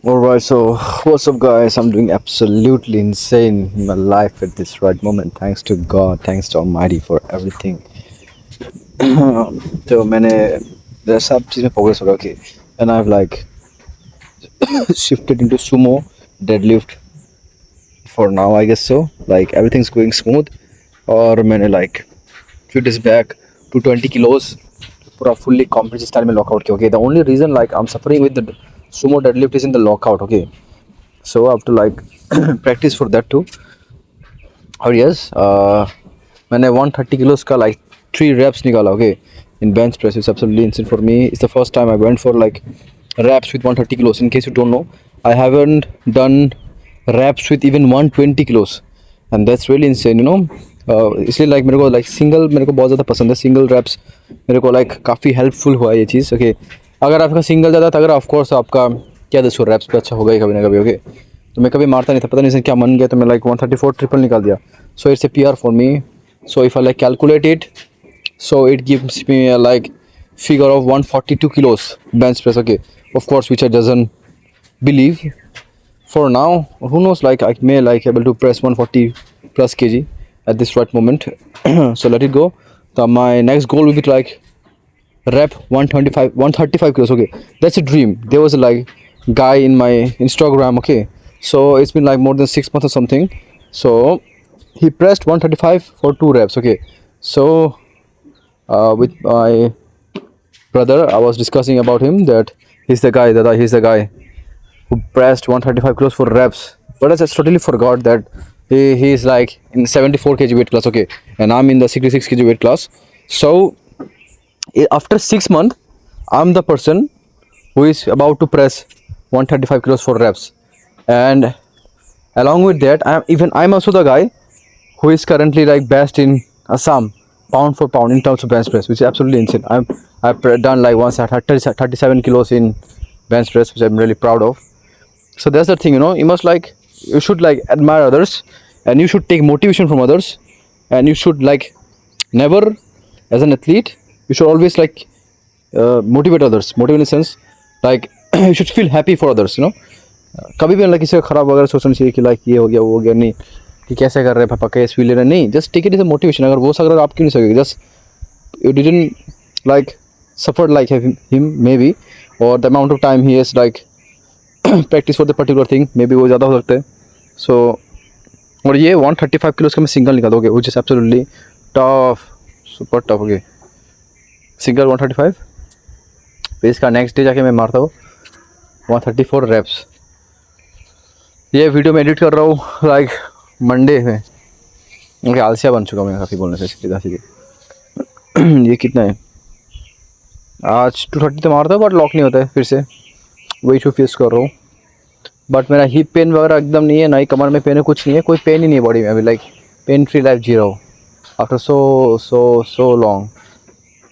Alright, so what's up, guys? I'm doing absolutely insane in my life at this right moment. Thanks to God, thanks to Almighty for everything. तो मैंने सब चीज़ में progress हो रहा okay, and I've like shifted into sumo deadlift for now, I guess so. Like everything's going smooth. और मैंने like few days back to 20 kilos पूरा fully competition style में lockout किया. Okay, the only reason like I'm suffering with the sumo deadlift is in the lockout. Okay, so I have to like practice for that too. और yes, मैंने 130 kilos का like 3 reps निकाला. Okay, in bench press. It's absolutely insane for me. It's the first time I went for like reps with 130 kilos. In case you don't know, I haven't done reps with even 120 kilos, and that's really insane, you know. इसलिए like मेरे को like single मेरे को बहुत ज़्यादा पसंद है. Single reps मेरे को like काफ़ी helpful हुआ ये चीज़. Okay, अगर आपका single ज़्यादा था, अगर of course आपका क्या 200 reps पे अच्छा होगा ही कभी ना कभी. Okay, तो मैं कभी मारता नहीं था, पता नहीं क्या मन गया तो मैं like 134 ट्रिपल निकाल दिया. So it's a PR for me. So if I like calculate it, so it gives me a like figure of 142 kilos bench press. Okay, of course, which I doesn't believe for now. Who knows, like I may like able to press 140 plus kg at this right moment. So let it go. So my next goal will be to like rep 125 135 kilos. Okay, that's a dream. There was a like guy in my Instagram. Okay, so it's been like more than 6 months or something. So he pressed 135 for 2 reps. Okay, so with my brother, I was discussing about him that he's the guy who pressed 135 kilos for reps. But I just totally forgot that he is like in 74 kg weight class. Okay, and I'm in the 66 kg weight class. So after 6 months, I'm the person who is about to press 135 kilos for reps, and along with that, I'm also the guy who is currently like best in Assam pound for pound in terms of bench press, which is absolutely insane. I've done like once at 37 kilos in bench press, which I'm really proud of. So that's the thing, you know. You should like admire others, and you should take motivation from others, and you should like never, as an athlete, you should always like motivate others. Motivate in the sense like you should feel happy for others, you know. कभी भी मतलब किसी का खराब वगैरह सोचना चाहिए कि लाइक ये हो गया वो हो गया, नहीं कि कैसे कर रहे हैं पापा कैसे फील ले रहे हैं, नहीं, just take it is a motivation. अगर वो अगर आप क्यों नहीं सकेंगे, just you didn't like suffer like him maybe, और the amount of time he has like practice for the particular thing maybe वो ज़्यादा हो सकता है. सो और ये 135 किलोस का मैं सिंगल निकाल दोगे, which is absolutely tough, super tough. हो गए सिंगल 135. फिर इसका नेक्स्ट डे जाके मैं मारता हूँ 134 रेप्स. ये वीडियो मैं एडिट कर रहा हूँ लाइक मंडे में. ओके, आलसिया बन चुका मैं काफ़ी बोलने से सीधा सीधे. ये कितना है आज 230 तो मारता हूँ बट लॉक नहीं होता है, फिर से वही इशू फेस कर रहा हूँ. बट मेरा हिप पेन वगैरह एकदम नहीं है, ना ही कमर में पेन है, कुछ नहीं है, कोई पेन ही नहीं है बॉडी में. अभी लाइक पेन फ्री लाइफ जी रहा हूँ after so long.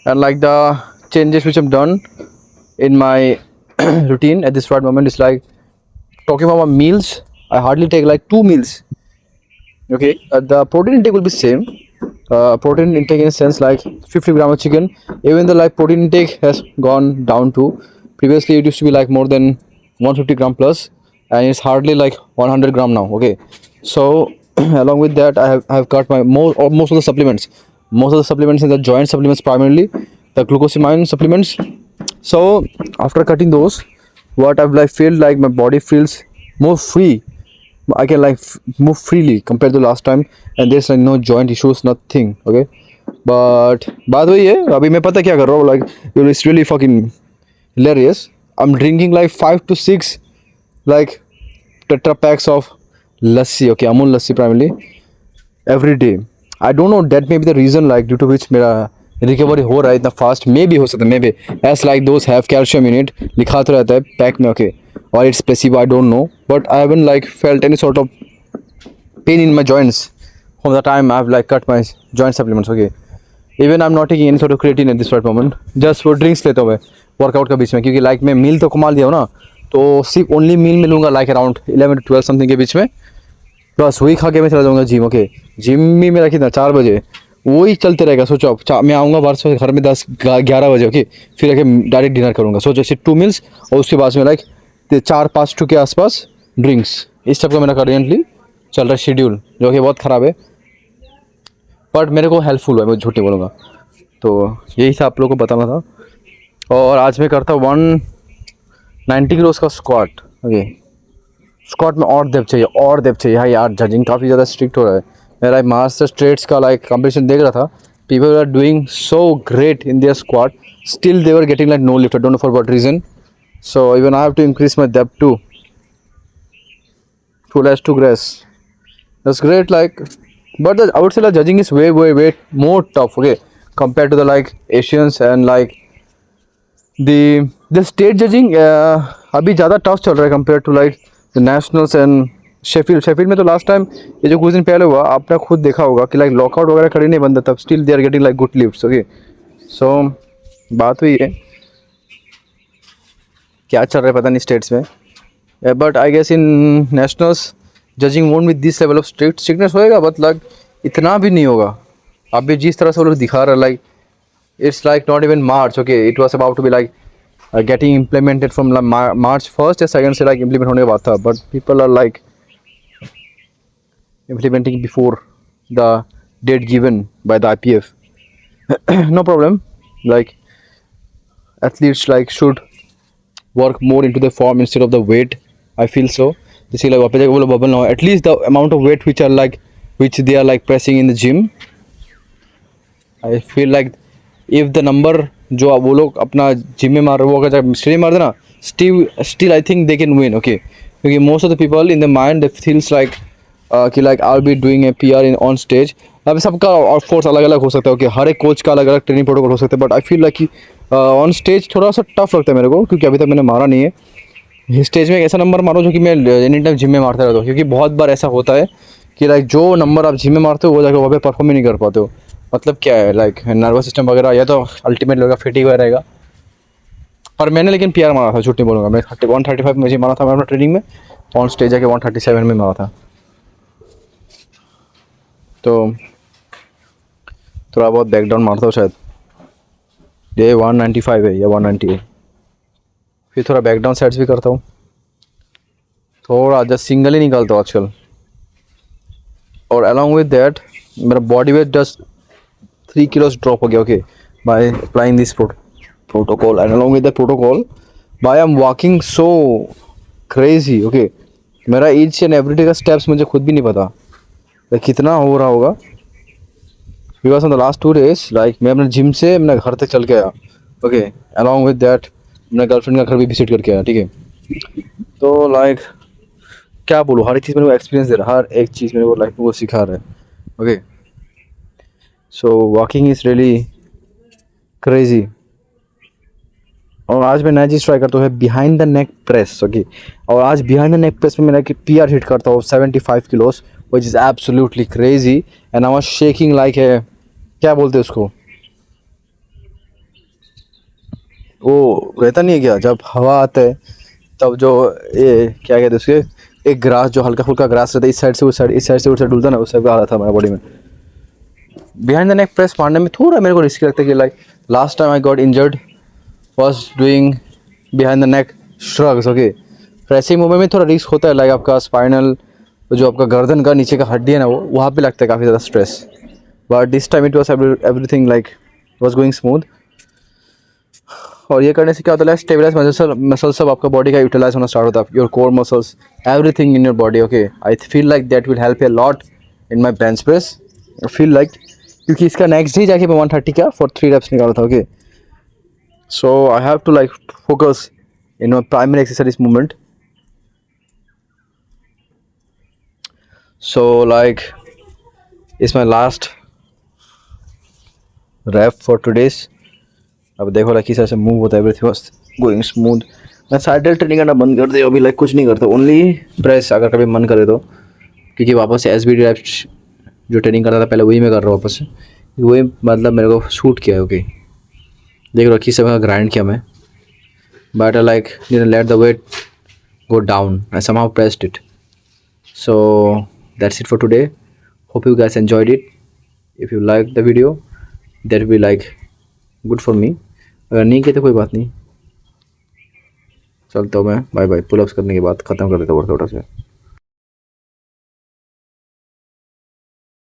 And like the changes which I've done in my routine at this right moment is like talking about my meals. I hardly take like 2 meals. Okay, the protein intake will be same. Protein intake in a sense like 50 grams of chicken. Even the like protein intake has gone down to, previously it used to be like more than 150 gram plus, and it's hardly like 100 gram now. Okay, so along with that I have cut my most of the supplements. Most of the supplements in the joint supplements, primarily the glucosamine supplements. So after cutting those, what I've like feel like my body feels more free. I can like move freely compared to last time, and there's like no joint issues, nothing. Okay, but बात वही है. अभी मैं पता क्या कर रहा हूँ, like it's really fucking hilarious. I'm drinking like 5 to 6 like tetra packs of lassi. Okay, Amul lassi primarily every day. I don't know, that may be the reason like due to which मेरा recovery हो रहा है इतना fast. मे भी हो सकता है, maybe as like those have calcium in it लिखा तो रहता है पैक में. ओके, और it's placebo, I don't know, but I haven't like felt any sort of pain in my joints from the time I have like cut my joint supplements. Okay, even I am not taking any sort of creatine at this right moment. Just वो drinks लेता हूँ मैं workout के बीच में, क्योंकि like मैं मील तो कमा लिया हूँ ना, तो सिर्फ ओनली मील मिलूंगा लाइक अराउंड 11 to 12 समथिंग के बीच में, बस वही खा के मैं चला जाऊँगा जिम. ओके, जिम भी मेरा कितना 4 बजे वही चलते रहेगा. सोचो आप, मैं आऊँगा बाहर से घर में 10-11 बजे. ओके, फिर आके डायरेक्ट डिनर करूँगा. सोचो सिर्फ 2 मील्स, और उसके बाद में लाइक 4-5 के आसपास ड्रिंक्स, इस टाइप का मेरा करेंटली चल रहा है शेड्यूल, जो कि बहुत ख़राब है, बट मेरे को हेल्पफुल हुआ है, मैं झूठ नहीं बोलूँगा। तो यही था आप लोगों को बताना था। और आज मैं करता हूँ 190 किलोस का स्क्वाट। ओके, स्क्वाट में और डेप्थ चाहिए, और डेप्थ चाहिए। हाँ यार, जजिंग काफ़ी ज़्यादा स्ट्रिक्ट हो रहा है। मेरा मास्टर स्ट्रेट्स का लाइक कंपटीशन देख रहा था, people are doing so great in their squat, still they were getting like no lift, I don't know for what reason. So even I have to increase my depth to less to grace, that's great, like, but I would say like judging is way more tough, okay, compared to the like Asians and like the state judging अभी ज़्यादा tough चल रहा है compared to like the nationals and Sheffield में तो last time ये जो कुछ दिन पहले हुआ, आपने खुद देखा होगा कि लाइक लॉकआउट वगैरह खड़ी नहीं बनता, तब still they are getting like good lifts. Okay, so बात हुई है, क्या चल रहा है पता नहीं स्टेट्स में, but I guess in nationals judging won't with this level of strictness होएगा, बट लाइक इतना भी नहीं होगा। अभी जिस तरह से वो लोग दिखा रहा है, like it's like not even March, okay, it was about to be like getting implemented from March 1 या 2 से लाइक इम्प्लीमेंट होने की बात था, but people are like implementing before the date given by the IPF। no problem, like athletes like should work more into the form instead of the weight, I feel so। जैसे like वापस जाके बोलो bubble ना हो, at least the amount of weight which they are like pressing in the gym, I feel like if the number जो वो लोग अपना जिम में मार रहे हो, अगर स्टेज मार देना, still I think they can win, okay, क्योंकि most of the people in the mind they feels like कि like I'll be doing a PR in on stage। अब सबका ऑफ कोर्स अलग अलग हो सकता है, ओके, हर एक कोच का अलग अलग ट्रेनिंग प्रोटोकॉल हो सकता है, बट आई फील लाइक कि ऑन स्टेज थोड़ा सा टफ लगता है मेरे को, क्योंकि अभी तक मैंने मारा नहीं है। स्टेज में एक ऐसा नंबर मारो जो कि मैं एनी टाइम जिम में मारता रहता हूँ, क्योंकि बहुत बार ऐसा होता है कि लाइक जो नंबर आप जिम में मारते हो वो जाकर वहाँ पे परफॉर्म ही नहीं कर पाते हो। मतलब क्या है, लाइक नर्वस सिस्टम वगैरह, या तो अल्टीमेट होगा फिटिंग वगैरह रहेगा। और मैंने लेकिन PR मारा था, झूठ नहीं बोलूँगा, मैं 135 मुझे मारा था मैं अपना ट्रेनिंग में, ऑन स्टेज जाके 137 में मारा था। तो थोड़ा बहुत बैकडाउन मारता हूँ शायद, ये 195 है या 190 है, फिर थोड़ा बैकडाउन सेट्स भी करता हूँ, थोड़ा जस्ट सिंगल ही निकालता हूँ आजकल। और अलॉन्ग विद दैट मेरा body weight just 3 kilos drop हो गया, okay, by applying this protocol, and along with the protocol by I am walking so crazy, okay, मेरा ईच एंड एवरी डे का steps मुझे खुद भी नहीं पता कितना हो रहा होगा, because on the last 2 days like मैं अपने जिम से अपने घर तक चल के आया, ओके, अलॉन्ग विद दैट अपने गर्लफ्रेंड का घर भी विजिट करके आया, ठीक है। तो लाइक क्या बोलूँ, हर एक चीज़ मेरे को एक्सपीरियंस दे रहा है, हर एक चीज़ मेरे को लाइफ में वो सिखा रहा है, okay. So walking is really crazy. और आज मैं नया चीज़ ट्राई करता हूँ, behind the neck press, okay, और आज बिहाइंड द नेक प्रेस में मेरा PR हिट करता हूँ 75 किलोस, which is absolutely crazy, and I was shaking like a, क्या बोलते हैं उसको, वो रहता नहीं है क्या, जब हवा आता है तब जो ये क्या कहते हैं उसके, एक ग्रास जो हल्का फुल्का ग्रास रहता है, इस साइड से उस साइड, इस साइड से उस साइड डुलता ना, उस साइड का हालत था मेरा बॉडी में। बिहाइंड द नेक प्रेस मारने में थोड़ा मेरे को रिस्क लगता है कि like last time I got injured was doing behind the neck shrugs, okay, pressing movement में थोड़ा रिस्क होता है, लाइक आपका स्पाइनल जो आपका गर्दन का नीचे का हड्डी है ना, वो वहाँ पे लगता है काफ़ी ज़्यादा stress, but this time it was everything like was going smooth. और ये करने से क्या होता है, स्टेबलाइज मसल सब आपका बॉडी का यूटिलाइज होना स्टार्ट होता है, your core muscles, everything in your body, okay. I feel like that will help a lot in my bench press, feel like, क्योंकि इसका नेक्स्ट डे जाके मैं 130 का फॉर 3 reps निकाला था, okay. So I have to like focus in my primary exercise movement. So like it's my last rep for today's। अब देखो like किस तरह से मूव होता है, एवरीथिंग वाज गोइंग स्मूथ। मैं साइड ट्रेनिंग करना बंद कर दिया अभी, लाइक कुछ नहीं करता, ओनली प्रेस अगर कभी मन करे तो, क्योंकि वापस से SBD reps जो ट्रेनिंग करता था पहले वही मैं कर रहा हूँ वापस से, वही मतलब मेरे को शूट किया है, ओके। देख रहा किस समय का ग्राइंड किया मैं, but I like didn't let the weight go down, I somehow pressed it। So that's it for today, hope you guys enjoyed it। if you like the video that will be like good for me, अगर नहीं किया तो कोई बात नहीं, चलता हूँ मैं, बाय बाय। पुलअप्स करने के बाद खत्म कर देता हूँ वर्कआउट से।